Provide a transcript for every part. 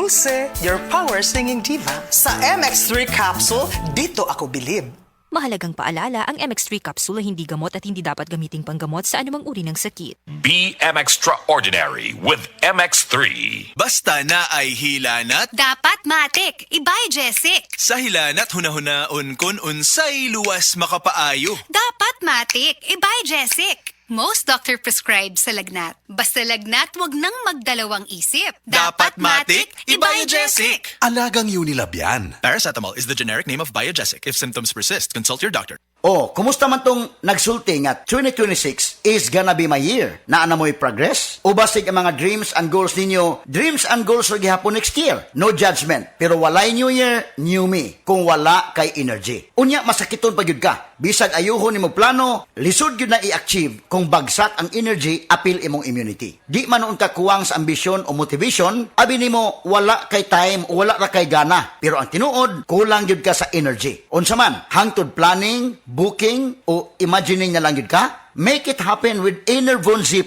Jose, your power singing diva. Sa MX3 capsule, dito ako bilib. Mahalagang paalala, ang MX3 capsule ay hindi gamot at hindi dapat gamiting panggamot sa anumang uri ng sakit. BM Extraordinary with MX3. Basta na ay hilanat, Dapat matik, ibay Jessic. sa hilanat hunahunaon kun unsay luwas makapaayo. Dapat matik, ibay Jessic. Most doctor prescribed sa lagnat. Basta lagnat, wag nang magdalawang isip. Dapat matik, ibay Jessic. Alagang Unilab yan. Paracetamol is the generic name of Biogesic. If symptoms persist, consult your doctor. Oh, kumusta man tong nagsulti nga 2026 is gonna be my year? Naa na mo'y progress? O basig ang mga dreams and goals ninyo? Dreams and goals ra gihapon next year. No judgment. Pero walay new year, new me. Kung wala kay energy. Unya, masakiton pa gyud ka. Bisag ayuhon nimo plano, lisod gyud na i-achieve kung bagsak ang energy, apil imong immunity. Di man noon ka kuwang sa ambisyon o motivation, abi nimo wala kay time o wala ra kay gana. Pero ang tinuod, kulang gyud ka sa energy. Unsa man, hangtod planning, booking o imagining na lang yun ka? Make it happen with Enervon Z+.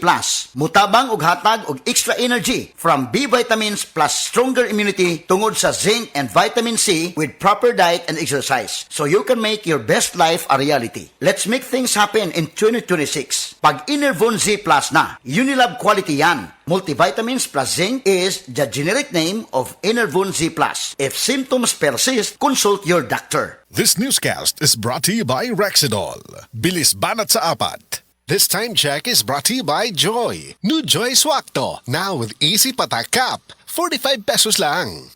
Mutabang og hatag og extra energy from B vitamins plus stronger immunity tungod sa zinc and vitamin C with proper diet and exercise. So you can make your best life a reality. Let's make things happen in 2026. Pag Enervon Z+ na, Unilab quality yan. Multivitamins plus zinc is the generic name of Enervon Z+. If symptoms persist, consult your doctor. This newscast is brought to you by Rexidol. Bilis banat sa apat. This time check is brought to you by Joy. New Joy Swakto. Now with easy patak cap. 45 pesos lang.